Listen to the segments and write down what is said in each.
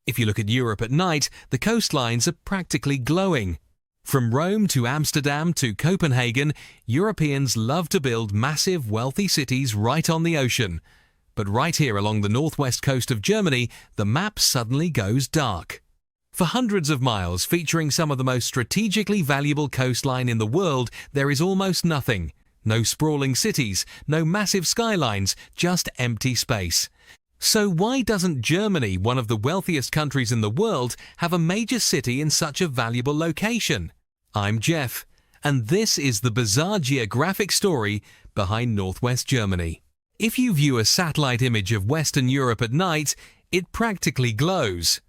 If you look at Europe at night, the coastlines are practically glowing. From Rome to Amsterdam to Copenhagen, Europeans love to build massive, wealthy cities right on the ocean. But right here along the northwest coast of Germany, the map suddenly goes dark. For hundreds of miles, featuring some of the most strategically valuable coastline in the world, there is almost nothing. No sprawling cities, no massive skylines, just empty space. So why doesn't Germany, one of the wealthiest countries in the world, have a major city in such a valuable location? I'm Jeff, and this is the bizarre geographic story behind northwest Germany. If you view a satellite image of Western Europe at night, it practically glows.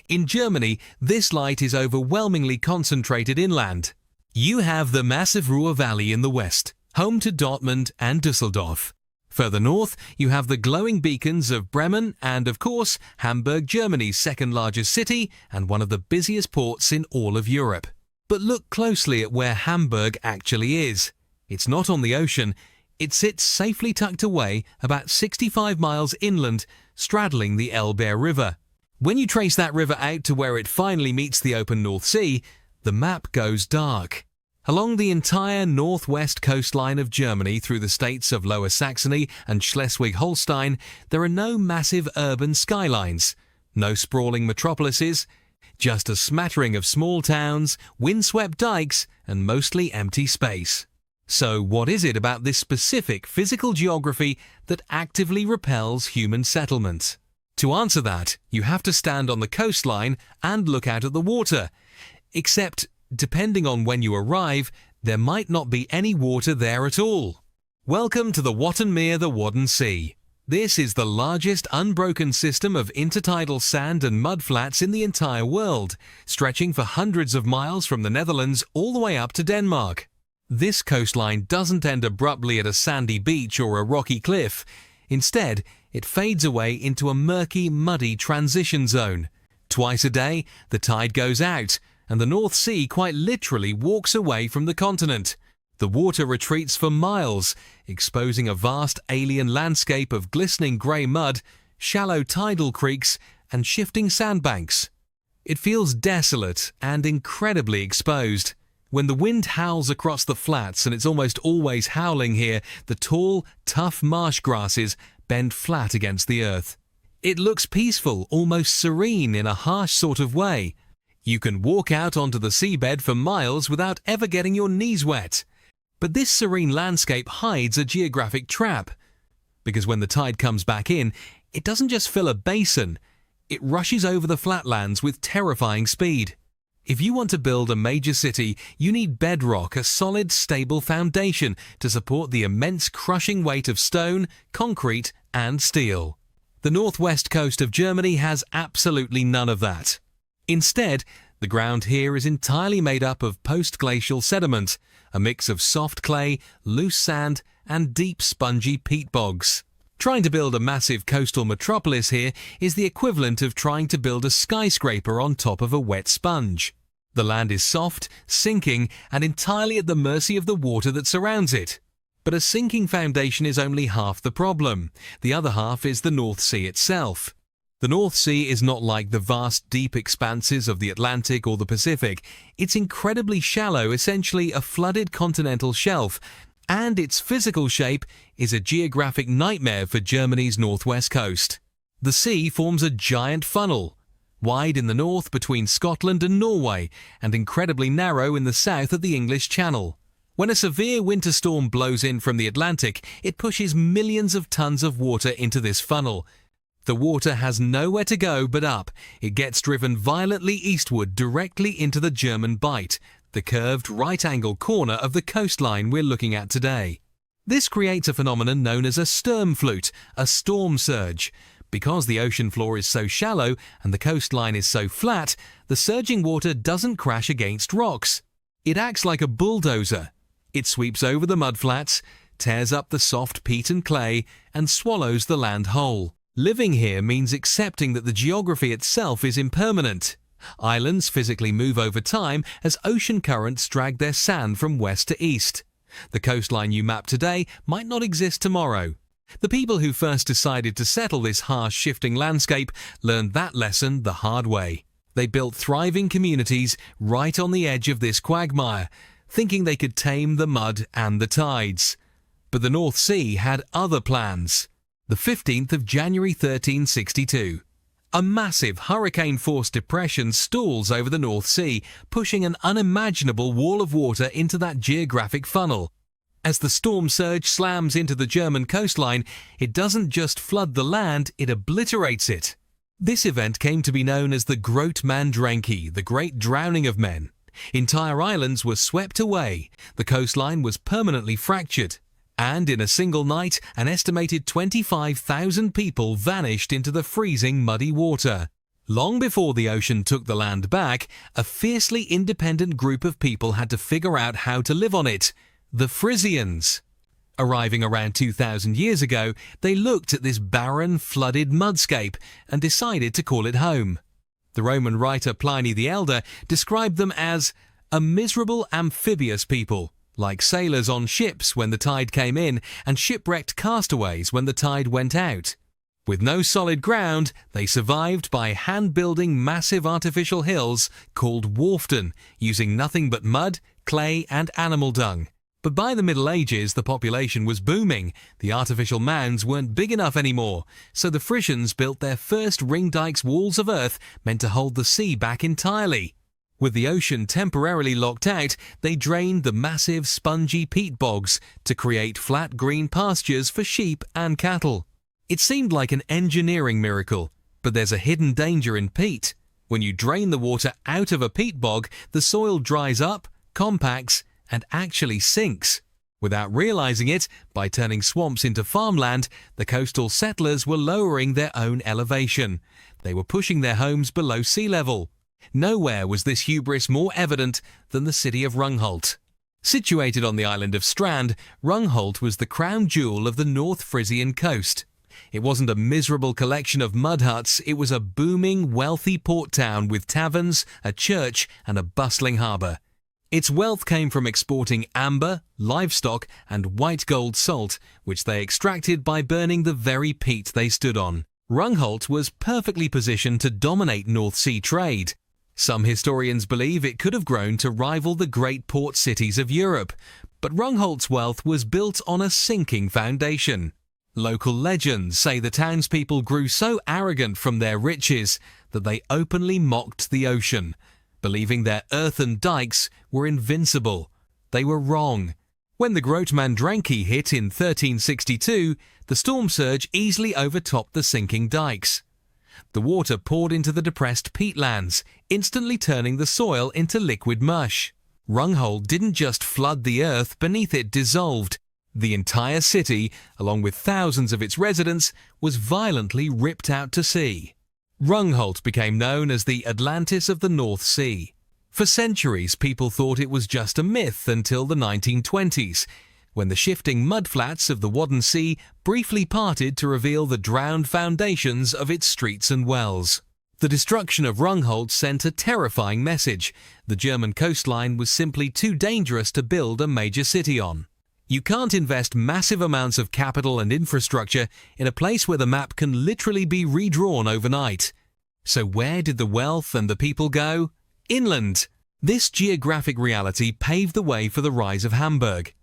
In Germany, this light is overwhelmingly concentrated inland. You have the massive Ruhr Valley in the west, home to Dortmund and Düsseldorf. Further north, you have the glowing beacons of Bremen and, of course, Hamburg, Germany's second largest city and one of the busiest ports in all of Europe. But look closely at where Hamburg actually is. It's not on the ocean. It sits safely tucked away about 65 miles inland, straddling the Elbe River. When you trace that river out to where it finally meets the open North Sea, the map goes dark. Along the entire northwest coastline of Germany through the states of Lower Saxony and Schleswig-Holstein, there are no massive urban skylines, no sprawling metropolises, just a smattering of small towns, windswept dikes, and mostly empty space. So what is it about this specific physical geography that actively repels human settlement? To answer that, you have to stand on the coastline and look out at the water. Except, depending on when you arrive, there might not be any water there at all. Welcome to the Wattenmeer, the Wadden Sea. This is the largest unbroken system of intertidal sand and mud flats in the entire world, stretching for hundreds of miles from the Netherlands all the way up to Denmark. This coastline doesn't end abruptly at a sandy beach or a rocky cliff. Instead, it fades away into a murky, muddy transition zone. Twice a day, the tide goes out, and the North Sea quite literally walks away from the continent. The water retreats for miles, exposing a vast alien landscape of glistening grey mud, shallow tidal creeks, and shifting sandbanks. It feels desolate and incredibly exposed. When the wind howls across the flats, and it's almost always howling here, the tall, tough marsh grasses bend flat against the earth. It looks peaceful, almost serene in a harsh sort of way. You can walk out onto the seabed for miles without ever getting your knees wet. But this serene landscape hides a geographic trap. Because when the tide comes back in, it doesn't just fill a basin, it rushes over the flatlands with terrifying speed. If you want to build a major city, you need bedrock, a solid, stable foundation to support the immense crushing weight of stone, concrete, and steel. The northwest coast of Germany has absolutely none of that. Instead, the ground here is entirely made up of post-glacial sediment, a mix of soft clay, loose sand, and deep spongy peat bogs. Trying to build a massive coastal metropolis here is the equivalent of trying to build a skyscraper on top of a wet sponge. The land is soft, sinking, and entirely at the mercy of the water that surrounds it. But a sinking foundation is only half the problem. The other half is the North Sea itself. The North Sea is not like the vast, deep expanses of the Atlantic or the Pacific. It's incredibly shallow, essentially a flooded continental shelf, and its physical shape is a geographic nightmare for Germany's northwest coast. The sea forms a giant funnel, wide in the north between Scotland and Norway, and incredibly narrow in the south at the English Channel. When a severe winter storm blows in from the Atlantic, it pushes millions of tons of water into this funnel. The water has nowhere to go but up. It gets driven violently eastward directly into the German Bight, the curved right-angle corner of the coastline we're looking at today. This creates a phenomenon known as a Sturmflut, a storm surge. Because the ocean floor is so shallow and the coastline is so flat, the surging water doesn't crash against rocks. It acts like a bulldozer. It sweeps over the mudflats, tears up the soft peat and clay, and swallows the land whole. Living here means accepting that the geography itself is impermanent. Islands physically move over time as ocean currents drag their sand from west to east. The coastline you map today might not exist tomorrow. The people who first decided to settle this harsh, shifting landscape learned that lesson the hard way. They built thriving communities right on the edge of this quagmire, thinking they could tame the mud and the tides. But the North Sea had other plans. The 15th of January 1362. A massive hurricane-force depression stalls over the North Sea, pushing an unimaginable wall of water into that geographic funnel. As the storm surge slams into the German coastline, it doesn't just flood the land, it obliterates it. This event came to be known as the Grote Mandranki, the Great Drowning of Men. Entire islands were swept away, the coastline was permanently fractured, and in a single night, an estimated 25,000 people vanished into the freezing muddy water. Long before the ocean took the land back, a fiercely independent group of people had to figure out how to live on it: the Frisians. Arriving around 2,000 years ago, they looked at this barren, flooded mudscape and decided to call it home. The Roman writer Pliny the Elder described them as a miserable amphibious people, like sailors on ships when the tide came in and shipwrecked castaways when the tide went out. With no solid ground, they survived by hand-building massive artificial hills called wharften, using nothing but mud, clay and animal dung. But by the Middle Ages, the population was booming. The artificial mounds weren't big enough anymore, so the Frisians built their first ring dikes, walls of earth meant to hold the sea back entirely. With the ocean temporarily locked out, they drained the massive spongy peat bogs to create flat green pastures for sheep and cattle. It seemed like an engineering miracle, but there's a hidden danger in peat. When you drain the water out of a peat bog, the soil dries up, compacts, and actually sinks. Without realizing it, by turning swamps into farmland, the coastal settlers were lowering their own elevation. They were pushing their homes below sea level. Nowhere was this hubris more evident than the city of Rungholt. Situated on the island of Strand, Rungholt was the crown jewel of the North Frisian coast. It wasn't a miserable collection of mud huts, it was a booming, wealthy port town with taverns, a church, and a bustling harbour. Its wealth came from exporting amber, livestock, and white gold salt, which they extracted by burning the very peat they stood on. Rungholt was perfectly positioned to dominate North Sea trade. Some historians believe it could have grown to rival the great port cities of Europe, but Rungholt's wealth was built on a sinking foundation. Local legends say the townspeople grew so arrogant from their riches that they openly mocked the ocean, believing their earthen dikes were invincible. They were wrong. When the Grote Mandranki hit in 1362, the storm surge easily overtopped the sinking dikes. The water poured into the depressed peatlands, instantly turning the soil into liquid mush. Rungholt didn't just flood the earth, beneath it dissolved. The entire city, along with thousands of its residents, was violently ripped out to sea. Rungholt became known as the Atlantis of the North Sea. For centuries, people thought it was just a myth until the 1920s, when the shifting mudflats of the Wadden Sea briefly parted to reveal the drowned foundations of its streets and wells. The destruction of Rungholt sent a terrifying message. The German coastline was simply too dangerous to build a major city on. You can't invest massive amounts of capital and infrastructure in a place where the map can literally be redrawn overnight. So where did the wealth and the people go? Inland. This geographic reality paved the way for the rise of Hamburg.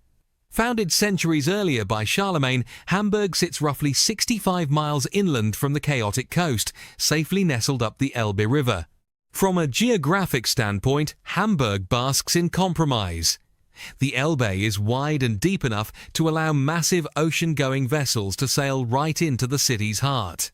Founded centuries earlier by Charlemagne, Hamburg sits roughly 65 miles inland from the chaotic coast, safely nestled up the Elbe River. From a geographic standpoint, Hamburg basks in compromise. The Elbe is wide and deep enough to allow massive ocean-going vessels to sail right into the city's heart.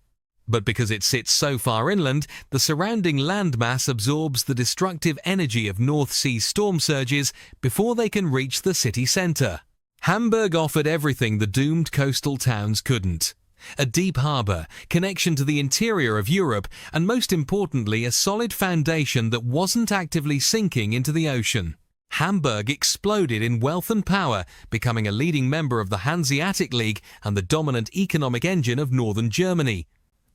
But because it sits so far inland, the surrounding landmass absorbs the destructive energy of North Sea storm surges before they can reach the city centre. Hamburg offered everything the doomed coastal towns couldn't. A deep harbour, connection to the interior of Europe, and most importantly, a solid foundation that wasn't actively sinking into the ocean. Hamburg exploded in wealth and power, becoming a leading member of the Hanseatic League and the dominant economic engine of northern Germany.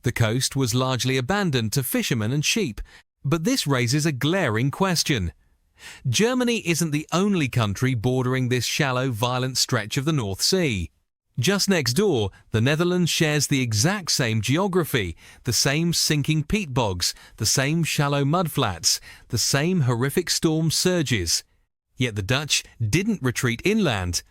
The coast was largely abandoned to fishermen and sheep, but this raises a glaring question. Germany isn't the only country bordering this shallow, violent stretch of the North Sea. Just next door, the Netherlands shares the exact same geography, the same sinking peat bogs, the same shallow mudflats, the same horrific storm surges. Yet the Dutch didn't retreat inland.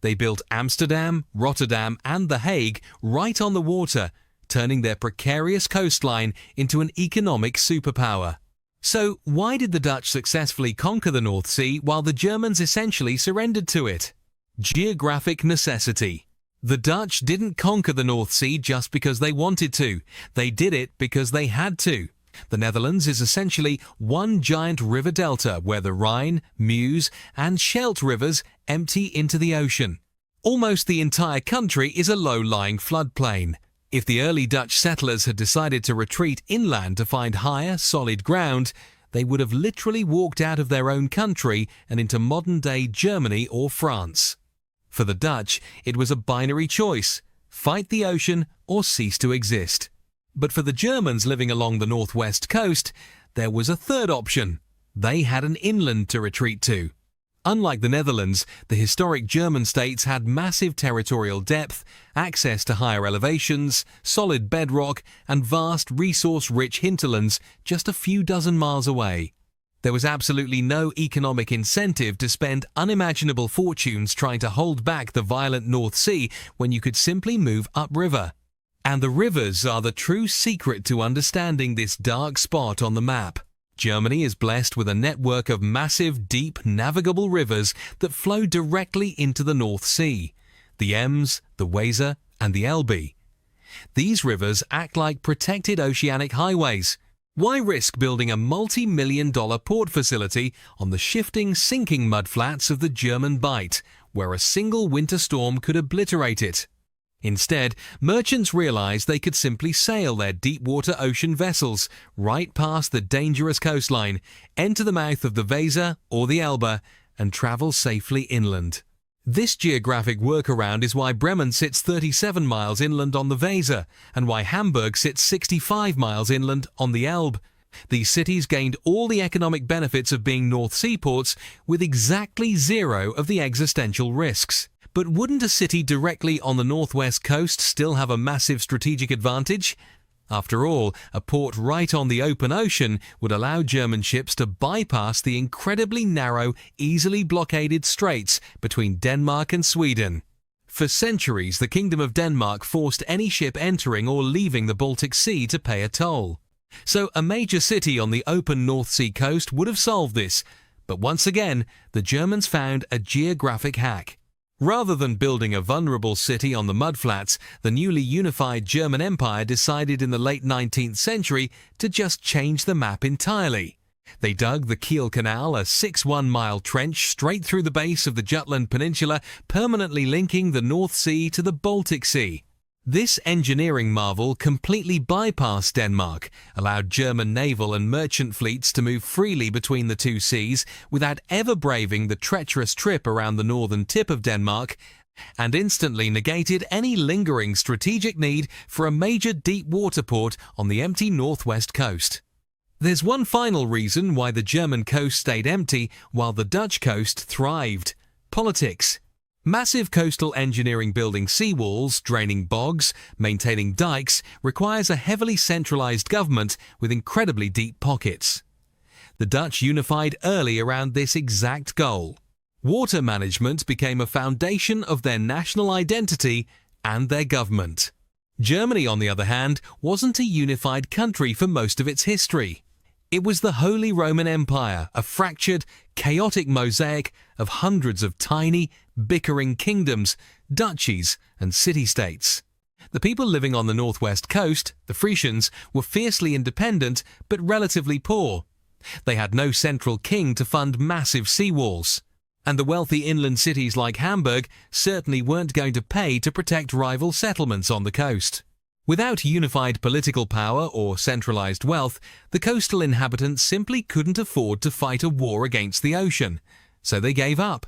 They built Amsterdam, Rotterdam and The Hague right on the water, turning their precarious coastline into an economic superpower. So why did the Dutch successfully conquer the North Sea while the Germans essentially surrendered to it? Geographic necessity. The Dutch didn't conquer the North Sea just because they wanted to. They did it because they had to. The Netherlands is essentially one giant river delta where the Rhine, Meuse and Scheldt rivers empty into the ocean. Almost the entire country is a low-lying floodplain. If the early Dutch settlers had decided to retreat inland to find higher, solid ground, they would have literally walked out of their own country and into modern-day Germany or France. For the Dutch, it was a binary choice: fight the ocean or cease to exist. But for the Germans living along the northwest coast, there was a third option. They had an inland to retreat to. Unlike the Netherlands, the historic German states had massive territorial depth, access to higher elevations, solid bedrock, and vast resource-rich hinterlands just a few dozen miles away. There was absolutely no economic incentive to spend unimaginable fortunes trying to hold back the violent North Sea when you could simply move upriver. And the rivers are the true secret to understanding this dark spot on the map. Germany is blessed with a network of massive, deep, navigable rivers that flow directly into the North Sea: the Ems, the Weser, and the Elbe. These rivers act like protected oceanic highways. Why risk building a multi-million-dollar port facility on the shifting, sinking mudflats of the German Bight, where a single winter storm could obliterate it? Instead, merchants realized they could simply sail their deep-water ocean vessels right past the dangerous coastline, enter the mouth of the Weser or the Elbe, and travel safely inland. This geographic workaround is why Bremen sits 37 miles inland on the Weser, and why Hamburg sits 65 miles inland on the Elbe. These cities gained all the economic benefits of being North Sea ports with exactly zero of the existential risks. But wouldn't a city directly on the northwest coast still have a massive strategic advantage? After all, a port right on the open ocean would allow German ships to bypass the incredibly narrow, easily blockaded straits between Denmark and Sweden. For centuries, the Kingdom of Denmark forced any ship entering or leaving the Baltic Sea to pay a toll. So a major city on the open North Sea coast would have solved this. But once again, the Germans found a geographic hack. Rather than building a vulnerable city on the mudflats, the newly unified German Empire decided in the late 19th century to just change the map entirely. They dug the Kiel Canal, a 6-1-mile trench straight through the base of the Jutland Peninsula, permanently linking the North Sea to the Baltic Sea. This engineering marvel completely bypassed Denmark, allowed German naval and merchant fleets to move freely between the two seas without ever braving the treacherous trip around the northern tip of Denmark, and instantly negated any lingering strategic need for a major deep water port on the empty northwest coast. There's one final reason why the German coast stayed empty while the Dutch coast thrived: politics. Massive coastal engineering building seawalls, draining bogs, maintaining dikes requires a heavily centralized government with incredibly deep pockets. The Dutch unified early around this exact goal. Water management became a foundation of their national identity and their government. Germany, on the other hand, wasn't a unified country for most of its history. It was the Holy Roman Empire, a fractured, chaotic mosaic of hundreds of tiny, bickering kingdoms, duchies, and city-states. The people living on the northwest coast, the Frisians, were fiercely independent but relatively poor. They had no central king to fund massive seawalls. And the wealthy inland cities like Hamburg certainly weren't going to pay to protect rival settlements on the coast. Without unified political power or centralized wealth, the coastal inhabitants simply couldn't afford to fight a war against the ocean, so they gave up.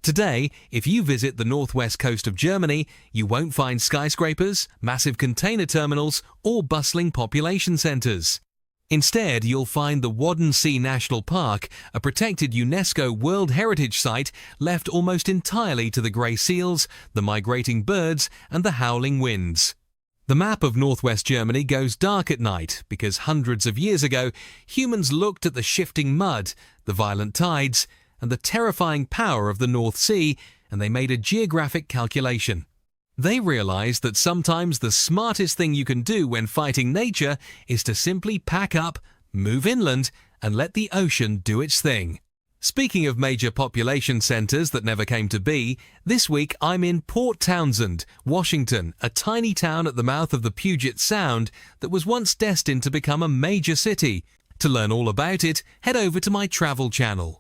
Today, if you visit the northwest coast of Germany, you won't find skyscrapers, massive container terminals, or bustling population centers. Instead, you'll find the Wadden Sea National Park, a protected UNESCO World Heritage Site left almost entirely to the grey seals, the migrating birds and the howling winds. The map of northwest Germany goes dark at night because hundreds of years ago, humans looked at the shifting mud, the violent tides, and the terrifying power of the North Sea, and they made a geographic calculation. They realized that sometimes the smartest thing you can do when fighting nature is to simply pack up, move inland, and let the ocean do its thing. Speaking of major population centers that never came to be, this week I'm in Port Townsend, Washington, a tiny town at the mouth of the Puget Sound that was once destined to become a major city. To learn all about it, head over to my travel channel.